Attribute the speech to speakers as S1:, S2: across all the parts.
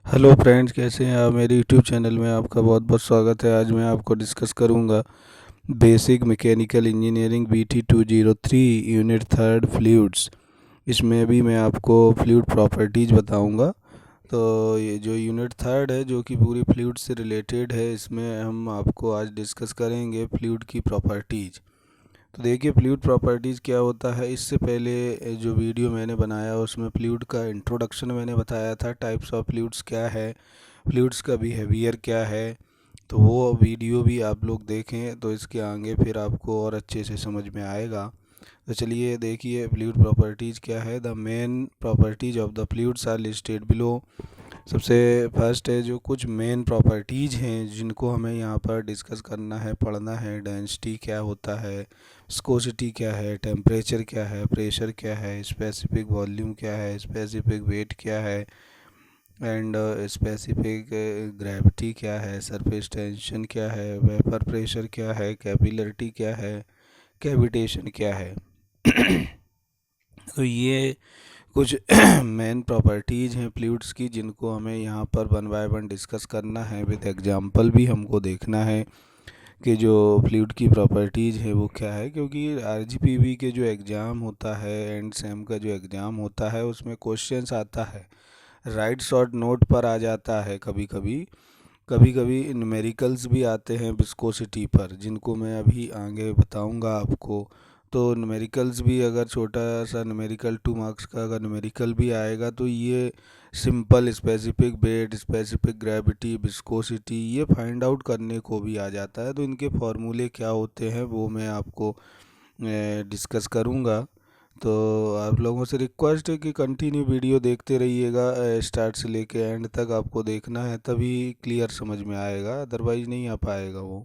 S1: Hello friends, कैसे हैं आप। मेरे यूट्यूब चैनल में आपका बहुत बहुत स्वागत है। आज मैं आपको डिस्कस करूंगा basic mechanical engineering BT 203 unit third fluids. इसमें भी मैं आपको फ्लूइड प्रॉपर्टीज़ बताऊंगा। तो ये जो यूनिट थर्ड है जो कि पूरी फ्लूइड से रिलेटेड है, इसमें हम आपको आज डिस्कस करेंगे फ्लूइड की प्रॉपर्टीज़। तो देखिए, फ्लूइड प्रॉपर्टीज़ क्या होता है। इससे पहले जो वीडियो मैंने बनाया उसमें फ्लूइड का इंट्रोडक्शन मैंने बताया था, टाइप्स ऑफ फ्लूइड्स क्या है, फ्लूइड्स का बिहेवियर क्या है। तो वो वीडियो भी आप लोग देखें तो इसके आगे फिर आपको और अच्छे से समझ में आएगा। तो चलिए देखिए, फ्लूइड प्रॉपर्टीज़ क्या है। The main properties of the fluids are listed below. सबसे फर्स्ट है जो कुछ मेन प्रॉपर्टीज़ हैं जिनको हमें यहाँ पर डिस्कस करना है, पढ़ना है। डेंसिटी क्या होता है, विस्कोसिटी क्या है, टेम्परेचर क्या है, प्रेशर क्या है, स्पेसिफिक वॉल्यूम क्या है, स्पेसिफिक वेट क्या है, एंड स्पेसिफिक ग्रेविटी क्या है, सरफेस टेंशन क्या है, वेपर प्रेशर क्या है, कैपिलरिटी क्या है, कैविटेशन क्या है। तो ये कुछ मेन प्रॉपर्टीज़ हैं फ्लूइड्स की जिनको हमें यहाँ पर वन बाय वन डिस्कस करना है। विद एग्जांपल भी हमको देखना है कि जो फ्लूइड की प्रॉपर्टीज़ है वो क्या है, क्योंकि RGPV के जो एग्ज़ाम होता है, एंड सेम का जो एग्ज़ाम होता है, उसमें क्वेश्चंस आता है, राइट शॉर्ट नोट पर आ जाता है। कभी कभी कभी कभी न्यूमेरिकल्स भी आते हैं विस्कोसिटी पर, जिनको मैं अभी आगे बताऊंगा आपको। तो न्यूमेरिकल्स भी, अगर छोटा सा न्यूमेरिकल 2 मार्क्स का अगर न्यूमेरिकल भी आएगा तो ये simple specific weight, specific gravity, viscosity, ये फाइंड आउट करने को भी आ जाता है। तो इनके फॉर्मूले क्या होते हैं वो मैं आपको डिस्कस करूंगा। तो आप लोगों से रिक्वेस्ट है कि कंटिन्यू वीडियो देखते रहिएगा, स्टार्ट से लेके एंड तक आपको देखना है, तभी क्लियर समझ में आएगा, अदरवाइज नहीं आ पाएगा वो।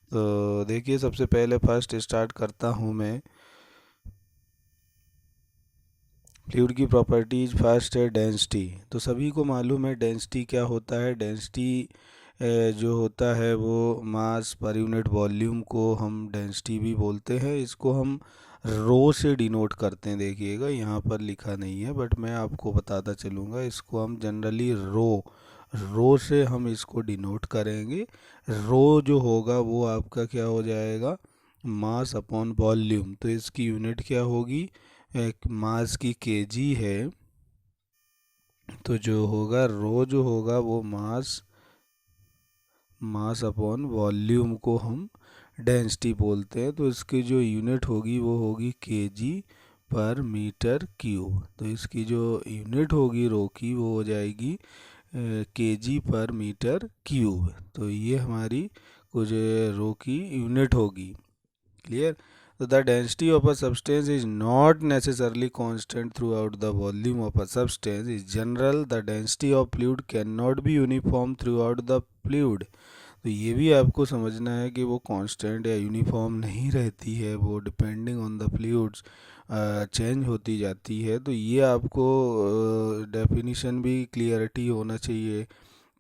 S1: तो देखिए, सबसे पहले फर्स्ट स्टार्ट करता हूँ मैं। फ्लूइड की प्रॉपर्टीज फर्स्ट है डेंसिटी। तो सभी को मालूम है डेंसिटी क्या होता है। डेंसिटी जो होता है वो मास पर यूनिट वॉल्यूम को हम डेंसिटी भी बोलते हैं। इसको हम रो से डिनोट करते हैं। देखिएगा, यहाँ पर लिखा नहीं है बट मैं आपको बताता चलूँगा। इसको हम जनरली रो से हम इसको डिनोट करेंगे। रो जो होगा वो आपका क्या हो जाएगा, मास अपॉन वॉल्यूम। तो इसकी यूनिट क्या होगी, एक मास की केजी है। तो जो होगा रो जो होगा वो मास मास अपॉन वॉल्यूम को हम डेंसिटी बोलते हैं। तो इसकी जो यूनिट होगी वो होगी केजी पर मीटर क्यूब। तो इसकी जो यूनिट होगी रो की वो हो जाएगी केजी पर मीटर क्यूब। तो ये हमारी कुछ रो की यूनिट होगी। Clear. So the density of a substance is not necessarily constant throughout the volume of a substance. In general, the density of fluid cannot be uniform throughout the fluid. तो ये भी आपको समझना है कि वो कांस्टेंट या यूनिफॉर्म नहीं रहती है, वो depending on the fluids change होती जाती है। तो ये आपको डेफिनेशन भी क्लियरिटी होना चाहिए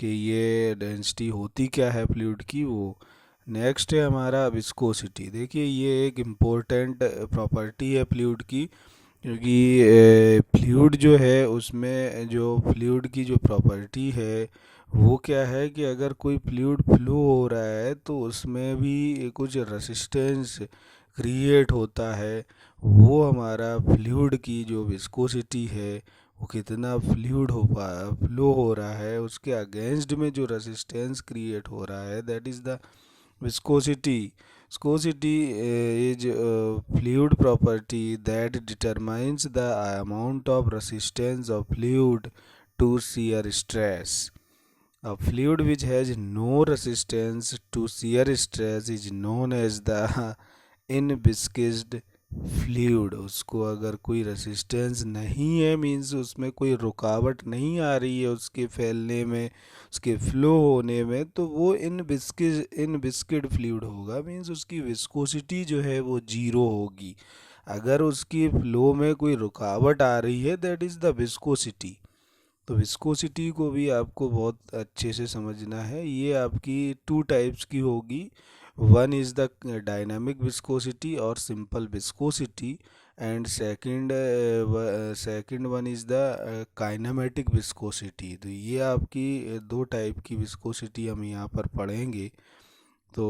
S1: कि ये डेंसिटी होती क्या है फ्लूइड की वो। नेक्स्ट है हमारा विस्कोसिटी। देखिए, ये एक इम्पोर्टेंट प्रॉपर्टी है फ्लूइड की, क्योंकि फ्लूइड जो है उसमें जो फ्लूइड की जो प्रॉपर्टी है वो क्या है कि अगर कोई फ्लूइड फ्लो हो रहा है तो उसमें भी कुछ रेसिस्टेंस क्रिएट होता है। वो हमारा फ्लूइड की जो विस्कोसिटी है, वो कितना फ्लो हो रहा है, उसके अगेंस्ट में जो रेसिस्टेंस क्रिएट हो रहा है, that is the viscosity. Viscosity is a fluid property that determines the amount of resistance of fluid to shear stress. A fluid which has no resistance to shear stress is known as the inviscid fluid. उसको अगर कोई resistance नहीं है, means उसमें कोई रुकावट नहीं आ रही है उसके फैलने में, उसके फ्लो होने में, तो वो इनविस्किड फ्लूइड होगा। मीन्स उसकी विस्कोसिटी जो है वो जीरो होगी। अगर उसकी फ्लो में कोई रुकावट आ रही है, दैट इज़ द विस्कोसिटी। तो विस्कोसिटी को भी आपको बहुत अच्छे से समझना है। ये आपकी 2 टाइप्स की होगी। One is the dynamic viscosity और simple viscosity, and second one is the kinematic viscosity. तो ये आपकी दो टाइप की विस्कोसिटी हम यहाँ पर पढ़ेंगे। तो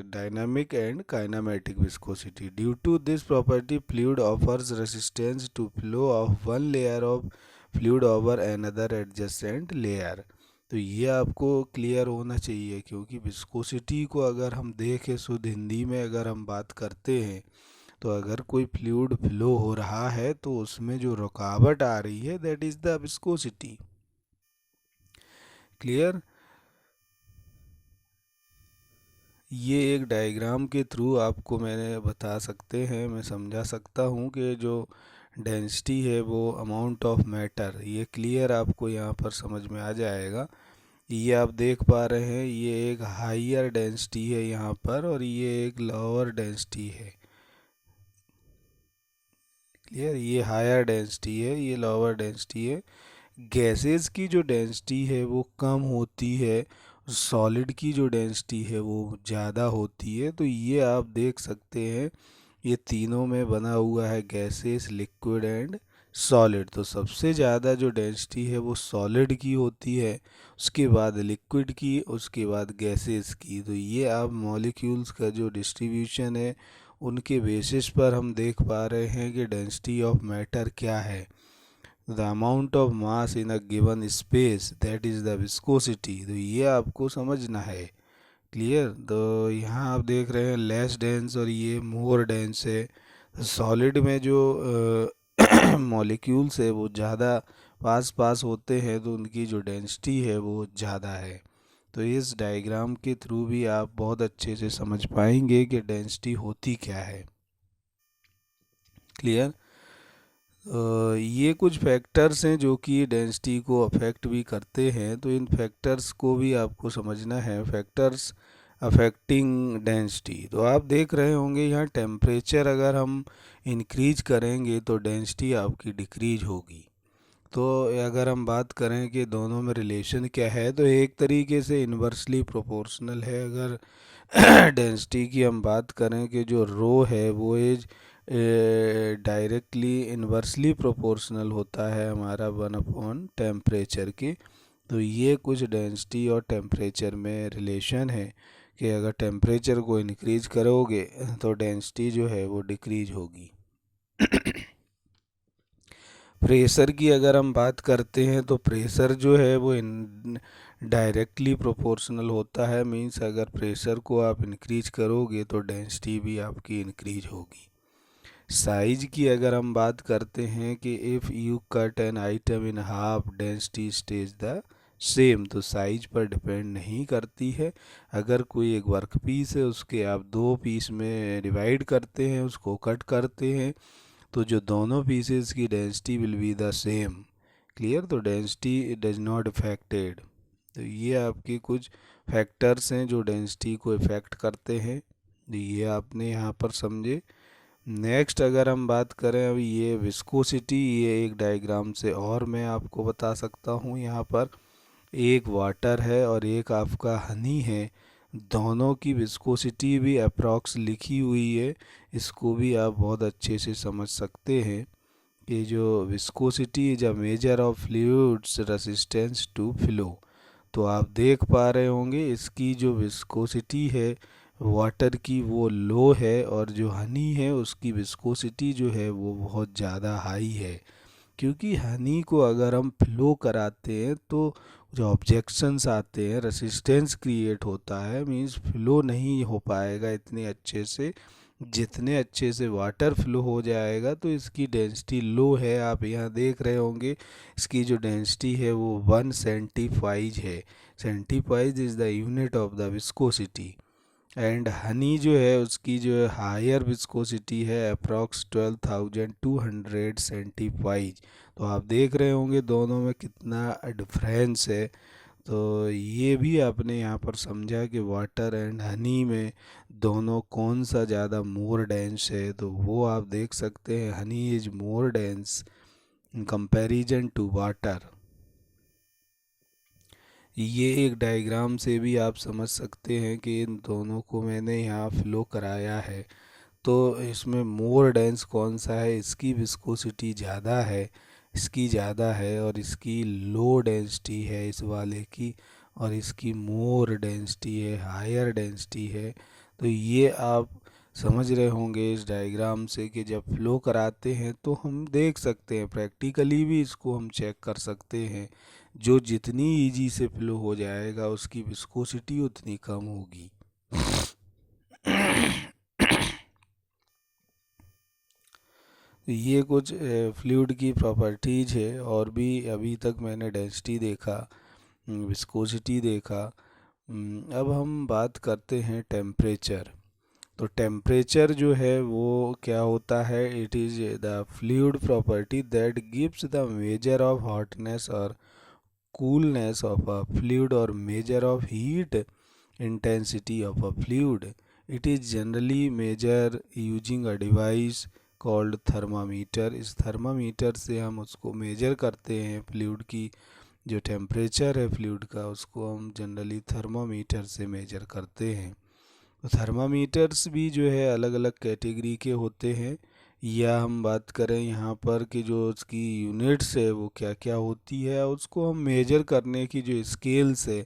S1: dynamic and kinematic viscosity, due to this property fluid offers resistance to flow of one layer of fluid over another adjacent layer. तो ये आपको क्लियर होना चाहिए, क्योंकि विस्कोसिटी को अगर हम देखें शुद्ध हिंदी में अगर हम बात करते हैं, तो अगर कोई फ्लूइड फ्लो हो रहा है तो उसमें जो रुकावट आ रही है that is the viscosity. Clear. ये एक डायग्राम के थ्रू आपको मैंने बता सकते हैं, मैं समझा सकता हूँ कि जो डेंसिटी है वो अमाउंट ऑफ मैटर, ये क्लियर आपको यहाँ पर समझ में आ जाएगा। ये आप देख पा रहे हैं, ये एक हाइयर डेंसिटी है यहाँ पर और ये एक लोअर डेंसिटी है। क्लियर, ये हायर डेंसिटी है, ये लोअर डेंसिटी है। गैसेस की जो डेंसिटी है वो कम होती है, सॉलिड की जो डेंसिटी है वो ज़्यादा होती है। तो ये आप देख सकते हैं, ये तीनों में बना हुआ है, गैसेस, लिक्विड एंड सॉलिड। तो सबसे ज़्यादा जो डेंसिटी है वो सॉलिड की होती है, उसके बाद लिक्विड की, उसके बाद गैसेस की। तो ये आप मॉलिक्यूल्स का जो डिस्ट्रीब्यूशन है उनके बेसिस पर हम देख पा रहे हैं कि डेंसिटी ऑफ मैटर क्या है। The amount of mass in a given space that is the viscosity. तो ये आपको समझना है। क्लियर। तो यहाँ आप देख रहे हैं लेस डेंस और ये मोर डेंस है। सॉलिड में जो मॉलिक्यूल्स है वो ज़्यादा पास पास होते हैं, तो उनकी जो डेंसिटी है वो ज़्यादा है। तो इस डायग्राम के थ्रू भी आप बहुत अच्छे से समझ पाएंगे कि डेंसिटी होती क्या है। क्लियर। ये कुछ फैक्टर्स हैं जो कि डेंसिटी को अफेक्ट भी करते हैं, तो इन फैक्टर्स को भी आपको समझना है। फैक्टर्स अफेक्टिंग डेंसिटी, तो आप देख रहे होंगे यहाँ टेम्परेचर अगर हम इंक्रीज करेंगे तो डेंसिटी आपकी डिक्रीज होगी। तो अगर हम बात करें कि दोनों में रिलेशन क्या है, तो एक तरीके से इन्वर्सली प्रोपोर्शनल है। अगर डेंसिटी की हम बात करें कि जो रो है वो इज डायरेक्टली इन्वर्सली प्रोपोर्शनल होता है हमारा 1 अपॉन टेम्परेचर के। तो ये कुछ डेंसिटी और टेम्परेचर में रिलेशन है कि अगर टेम्परेचर को इंक्रीज करोगे तो डेंसिटी जो है वो डिक्रीज होगी। प्रेशर की अगर हम बात करते हैं तो प्रेशर जो है वो डायरेक्टली प्रोपोर्शनल होता है। मींस अगर प्रेशर को आप इंक्रीज करोगे तो डेंसिटी भी आपकी इंक्रीज होगी। साइज की अगर हम बात करते हैं कि if you cut an item in half density stage the same, तो साइज पर डिपेंड नहीं करती है। अगर कोई एक वर्क पीस है उसके आप दो पीस में डिवाइड करते हैं, उसको कट करते हैं, तो जो दोनों पीसेस की density will be the same. Clear. तो डेंसिटी डज नॉट अफेक्टेड। तो ये आपके कुछ फैक्टर्स हैं जो डेंसिटी को इफ़ेक्ट करते हैं, ये आपने यहाँ पर समझे। नेक्स्ट अगर हम बात करें, अभी ये विस्कोसिटी, ये एक डायग्राम से और मैं आपको बता सकता हूँ। यहाँ पर एक वाटर है और एक आपका हनी है, दोनों की विस्कोसिटी भी अप्रॉक्स लिखी हुई है। इसको भी आप बहुत अच्छे से समझ सकते हैं कि जो viscosity is a measure of fluid's resistance to flow. तो आप देख पा रहे होंगे इसकी जो विस्कोसिटी है वाटर की वो लो है, और जो हनी है उसकी विस्कोसिटी जो है वो बहुत ज़्यादा हाई है। क्योंकि हनी को अगर हम फ्लो कराते हैं तो जो ऑब्जेक्शंस आते हैं, रेसिस्टेंस क्रिएट होता है, मींस फ्लो नहीं हो पाएगा इतने अच्छे से जितने अच्छे से वाटर फ्लो हो जाएगा। तो इसकी डेंसिटी लो है। आप यहाँ देख रहे होंगे इसकी जो डेंसिटी है वो 1 सेंटीफाइज है। Centipoise is the unit of the viscosity. And honey जो है उसकी जो हायर विस्कोसिटी है अप्रॉक्स 12,200 सेंटीफाइज। तो आप देख रहे होंगे दोनों में कितना डिफरेंस है। तो ये भी आपने यहाँ पर समझा कि वाटर एंड हनी में दोनों कौन सा ज़्यादा मोर डेंस है। तो वो आप देख सकते हैं, honey is more dense in comparison to water. ये एक डायग्राम से भी आप समझ सकते हैं कि इन दोनों को मैंने यहाँ फ्लो कराया है। तो इसमें मोर डेंस कौन सा है, इसकी विस्कोसिटी ज़्यादा है, इसकी ज़्यादा है, और इसकी लो डेंसिटी है इस वाले की, और इसकी मोर डेंसिटी है, हायर डेंसिटी है। तो ये आप समझ रहे होंगे इस डायग्राम से कि जब फ्लो कराते हैं तो हम देख सकते हैं, प्रैक्टिकली भी इसको हम चेक कर सकते हैं, जो जितनी इजी से फ्लो हो जाएगा उसकी विस्कोसिटी उतनी कम होगी। ये कुछ फ्लूइड की प्रॉपर्टीज है, और भी अभी तक मैंने डेंसिटी देखा, विस्कोसिटी देखा। अब हम बात करते हैं टेम्परेचर। तो टेम्परेचर जो है वो क्या होता है, it is the fluid property that gives the measure of hotness और coolness of a fluid or measure of heat intensity of a fluid. It is generally measured using a device called thermometer. इस thermometer से हम उसको major करते हैं, fluid की जो temperature है फ्लूइड का, उसको हम जनरली थर्मामीटर से मेजर करते हैं। तो थर्मामीटर्स भी जो है अलग अलग कैटेगरी के होते हैं, या हम बात करें यहाँ पर कि जो उसकी यूनिट्स है वो क्या क्या होती है, उसको हम मेजर करने की जो स्केल्स है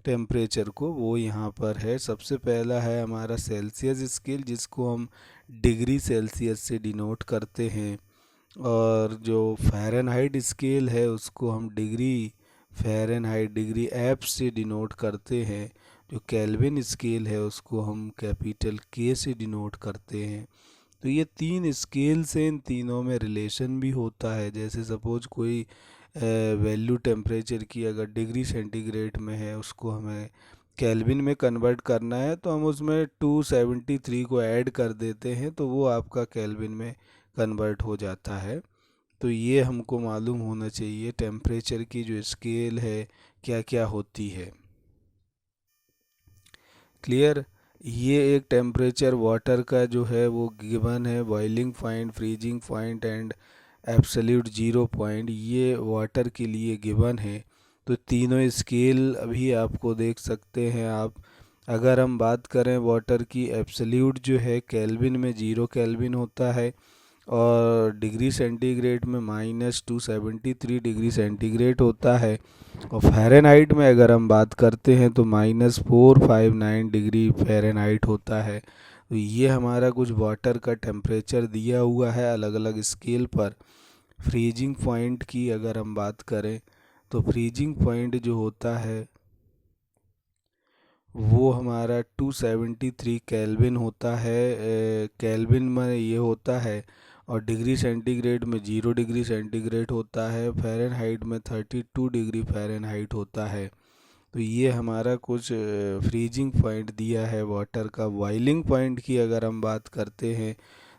S1: टेम्परेचर को, वो यहाँ पर है। सबसे पहला है हमारा सेल्सियस स्केल, जिसको हम डिग्री सेल्सियस से डिनोट करते हैं, और जो फ़ारेनहाइट स्केल है उसको हम डिग्री फ़ारेनहाइट, डिग्री एफ से डिनोट करते हैं। जो केल्विन स्केल है उसको हम कैपिटल के से डिनोट करते हैं। तो ये तीन स्केल्स हैं, इन तीनों में रिलेशन भी होता है। जैसे सपोज कोई वैल्यू टेम्परेचर की अगर डिग्री सेंटीग्रेड में है, उसको हमें केल्विन में कन्वर्ट करना है, तो हम उसमें 273 को ऐड कर देते हैं, तो वो आपका केल्विन में कन्वर्ट हो जाता है। तो ये हमको मालूम होना चाहिए टेम्परेचर की जो स्केल है क्या क्या होती है। क्लियर। ये एक टेम्परेचर वाटर का जो है वो गिवन है, boiling point, freezing point and absolute zero point, ये वाटर के लिए गिवन है। तो तीनों स्केल अभी आपको देख सकते हैं आप। अगर हम बात करें वाटर की, एब्सोल्यूट जो है केल्विन में 0 केल्विन होता है, और डिग्री सेंटीग्रेड में -273 डिग्री सेंटीग्रेड होता है, और फ़ारेनहाइट में अगर हम बात करते हैं तो -459 डिग्री फ़ारेनहाइट होता है। तो ये हमारा कुछ वाटर का टेम्परेचर दिया हुआ है अलग अलग स्केल पर। फ्रीजिंग पॉइंट की अगर हम बात करें तो फ्रीजिंग पॉइंट जो होता है वो हमारा 273 केल्विन होता है, केल्विन में ये होता है, और डिग्री सेंटीग्रेड में 0 डिग्री सेंटीग्रेड होता है, फ़ारेनहाइट में 32 डिग्री फ़ारेनहाइट होता है। तो ये हमारा कुछ फ्रीजिंग पॉइंट दिया है वाटर का। बॉइलिंग पॉइंट की अगर हम बात करते हैं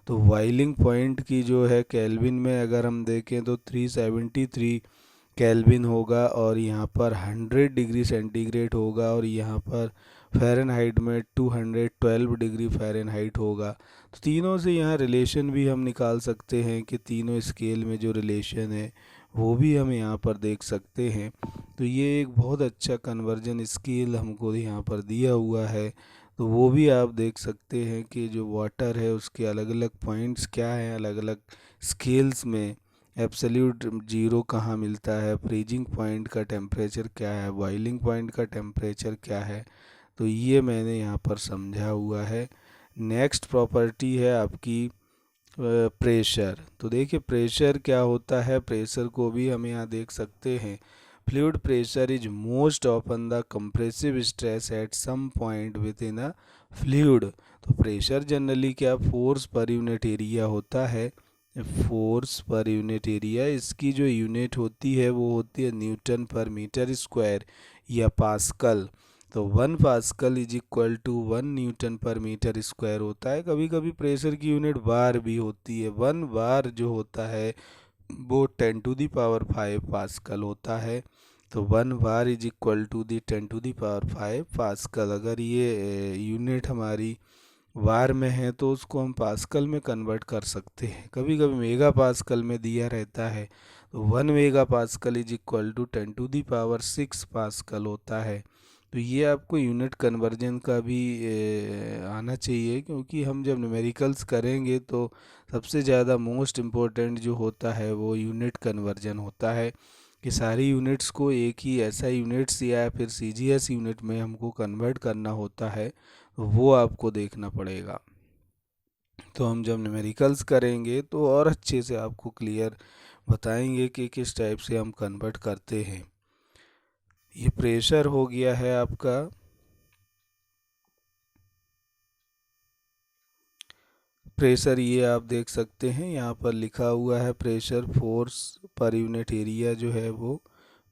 S1: तो बॉइलिंग पॉइंट की जो है केल्विन में अगर हम देखें तो 373 केल्विन होगा, और यहाँ पर 100 डिग्री सेंटीग्रेड होगा, और यहाँ पर फ़ारेनहाइट में 212 डिग्री फ़ारेनहाइट होगा। तो तीनों से यहाँ रिलेशन भी हम निकाल सकते हैं कि तीनों स्केल में जो रिलेशन है वो भी हम यहाँ पर देख सकते हैं। तो ये एक बहुत अच्छा कन्वर्जन स्केल हमको यहाँ पर दिया हुआ है। तो वो भी आप देख सकते हैं कि जो वाटर है उसके अलग अलग पॉइंट्स क्या हैं, अलग अलग स्केल्स में एब्सोल्यूट ज़ीरो कहाँ मिलता है, फ्रीजिंग पॉइंट का टेम्परेचर क्या है, बॉइलिंग पॉइंट का टेम्परेचर क्या है। तो ये मैंने यहाँ पर समझा हुआ है। नेक्स्ट प्रॉपर्टी है आपकी प्रेशर। तो देखिए प्रेशर क्या होता है, प्रेशर को भी हम यहाँ देख सकते हैं। Fluid pressure is most often the compressive stress at some point within a fluid. तो प्रेशर जनरली क्या फोर्स पर यूनिट एरिया होता है, फोर्स पर यूनिट एरिया। इसकी जो यूनिट होती है वो होती है न्यूटन पर मीटर स्क्वायर या पास्कल। तो 1 pascal is equal to 1 newton per metre square होता है। कभी कभी प्रेशर की यूनिट बार भी होती है। 1 बार जो होता है वो 10⁵ पास्कल होता है। तो 1 bar is equal to the 10⁵ pascal. अगर ये यूनिट हमारी वार में है तो उसको हम पास्कल में कन्वर्ट कर सकते हैं। कभी कभी मेगा पास्कल में दिया रहता है, तो 1 mega pascal is equal to 10⁶ pascal होता है। तो ये आपको यूनिट कन्वर्जन का भी आना चाहिए, क्योंकि हम जब न्यूमेरिकल्स करेंगे तो सबसे ज़्यादा मोस्ट इम्पोर्टेंट जो होता है वो यूनिट कन्वर्जन होता है, कि सारी यूनिट्स को एक ही ऐसा यूनिट्स या फिर सीजीएस यूनिट में हमको कन्वर्ट करना होता है, वो आपको देखना पड़ेगा। तो हम जब न्यूमेरिकल्स करेंगे तो और अच्छे से आपको क्लियर बताएंगे कि किस टाइप से हम कन्वर्ट करते हैं। ये प्रेशर हो गया है आपका। प्रेशर ये आप देख सकते हैं यहाँ पर लिखा हुआ है, pressure force per unit area जो है वो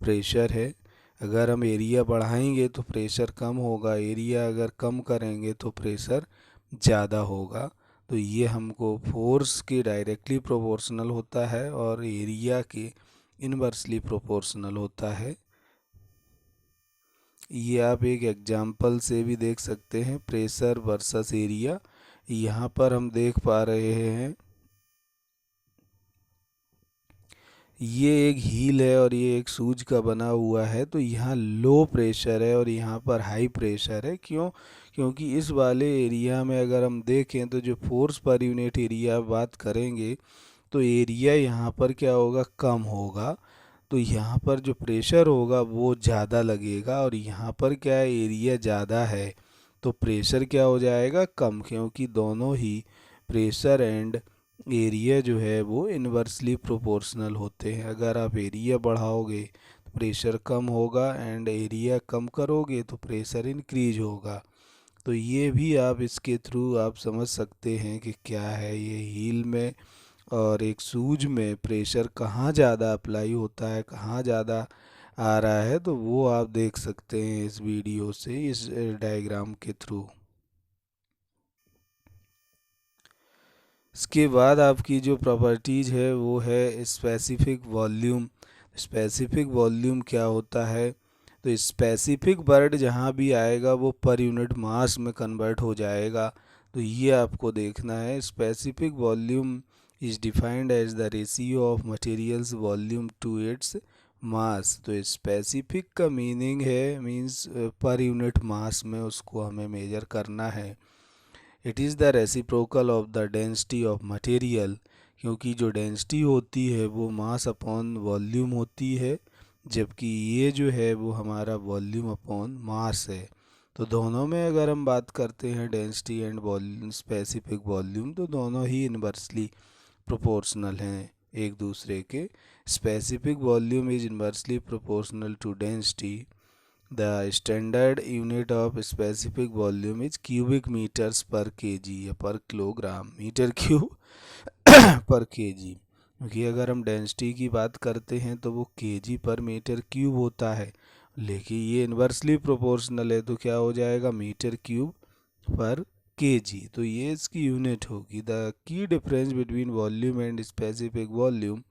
S1: प्रेशर है। अगर हम एरिया बढ़ाएंगे तो प्रेशर कम होगा, एरिया अगर कम करेंगे तो प्रेशर ज़्यादा होगा। तो ये हमको फोर्स के डायरेक्टली प्रोपोर्शनल होता है और एरिया के इनवर्सली प्रोपोर्शनल होता है। ये आप एक एग्जाम्पल से भी देख सकते हैं, प्रेशर वर्सेस एरिया। यहाँ पर हम देख पा रहे हैं ये एक हील है और ये एक सूज का बना हुआ है। तो यहाँ लो प्रेशर है और यहाँ पर हाई प्रेशर है। क्यों? क्योंकि इस वाले एरिया में अगर हम देखें तो जो फोर्स पर यूनिट एरिया बात करेंगे तो एरिया यहाँ पर क्या होगा, कम होगा। तो यहाँ पर जो प्रेशर होगा वो ज़्यादा लगेगा और यहाँ पर क्या है, एरिया ज़्यादा है तो प्रेशर क्या हो जाएगा, कम। क्योंकि दोनों ही प्रेशर एंड एरिया जो है वो इन्वर्सली प्रोपोर्शनल होते हैं। अगर आप एरिया बढ़ाओगे तो प्रेशर कम होगा एंड एरिया कम करोगे तो प्रेशर इंक्रीज होगा। तो ये भी आप इसके थ्रू आप समझ सकते हैं कि क्या है ये हील में और एक सूज में प्रेशर कहाँ ज़्यादा अप्लाई होता है, कहाँ ज़्यादा आ रहा है। तो वो आप देख सकते हैं इस वीडियो से, इस डायग्राम के थ्रू। इसके बाद आपकी जो प्रॉपर्टीज़ है वो है स्पेसिफिक वॉल्यूम। स्पेसिफिक वॉल्यूम क्या होता है? तो स्पेसिफिक वर्ड जहाँ भी आएगा वो पर यूनिट मास में कन्वर्ट हो जाएगा। तो ये आपको देखना है। Specific volume is defined as the ratio of material's volume to its mass. तो स्पेसिफिक का मीनिंग है मीन्स पर यूनिट मास में उसको हमें मेजर करना है। It is the reciprocal of the density of material, क्योंकि जो डेंसिटी होती है वो मास अपॉन वॉल्यूम होती है, जबकि ये जो है वो हमारा वॉल्यूम अपॉन मास है। तो दोनों में अगर हम बात करते हैं density and volume, specific volume, तो दोनों ही इन्वर्सली प्रोपोर्शनल हैं एक दूसरे के। Specific volume is inversely proportional to density. The standard unit of specific volume is cubic meters per kg या per किलोग्राम, मीटर क्यूब पर केजी। क्योंकि अगर हम डेंसिटी की बात करते हैं तो वो केजी पर मीटर क्यूब होता है, लेकिन ये इन्वर्सली प्रोपोर्शनल है तो क्या हो जाएगा, मीटर क्यूब पर केजी। तो ये इसकी यूनिट होगी। The key difference between volume and specific volume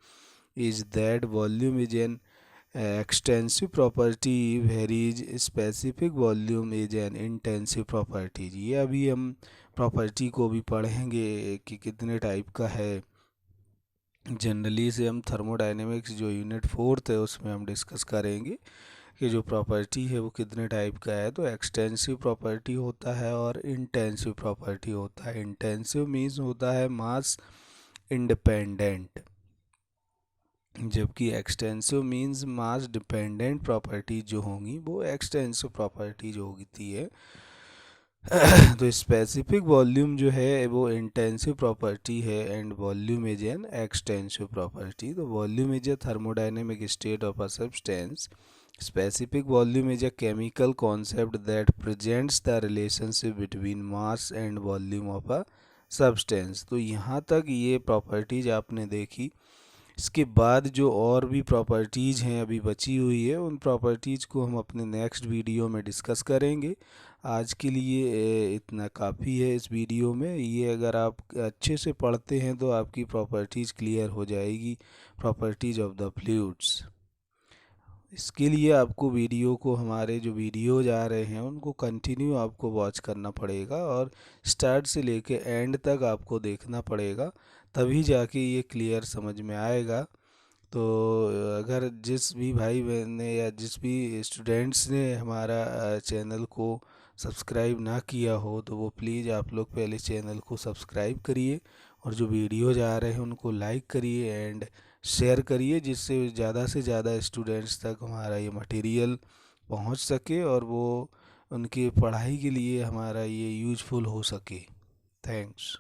S1: is that volume is an extensive property varies, specific volume is N intensive property. ये अभी हम प्रॉपर्टी को भी पढ़ेंगे कि कितने टाइप का है। जनरली से हम थर्मोडायनेमिक्स जो यूनिट 4th है उसमें हम डिस्कस करेंगे कि जो प्रॉपर्टी है वो कितने टाइप का है। तो एक्सटेंसिव प्रॉपर्टी होता है और इंटेंसिव प्रॉपर्टी होता है। इंटेंसिव मीन्स होता है मास इंडिपेंडेंट, जबकि extensive means mass dependent property जो होंगी वो एक्सटेंसिव प्रॉपर्टी जो होती है। तो स्पेसिफिक वॉल्यूम जो है वो इंटेंसिव प्रॉपर्टी है and volume is an extensive property. तो volume is a thermodynamic state of a substance. Specific volume is a chemical concept that presents the relationship between mass and volume of a substance. तो यहाँ तक ये properties आपने देखी। इसके बाद जो और भी प्रॉपर्टीज़ हैं अभी बची हुई है, उन प्रॉपर्टीज़ को हम अपने नेक्स्ट वीडियो में डिस्कस करेंगे। आज के लिए इतना काफ़ी है इस वीडियो में। ये अगर आप अच्छे से पढ़ते हैं तो आपकी प्रॉपर्टीज़ क्लियर हो जाएगी, प्रॉपर्टीज़ ऑफ द फ्लूइड्स। इसके लिए आपको वीडियो को, हमारे जो वीडियोज आ रहे हैं उनको कंटिन्यू आपको वॉच करना पड़ेगा और स्टार्ट से लेके एंड तक आपको देखना पड़ेगा, तभी जाके ये क्लियर समझ में आएगा। तो अगर जिस भी भाई बहन ने या जिस भी स्टूडेंट्स ने हमारा चैनल को सब्सक्राइब ना किया हो तो वो प्लीज़ आप लोग पहले चैनल को सब्सक्राइब करिए, और जो वीडियोज आ रहे हैं उनको लाइक करिए एंड शेयर करिए, जिससे ज़्यादा से ज़्यादा स्टूडेंट्स तक हमारा ये मटेरियल पहुंच सके और वो उनकी पढ़ाई के लिए हमारा ये यूज़फुल हो सके। थैंक्स।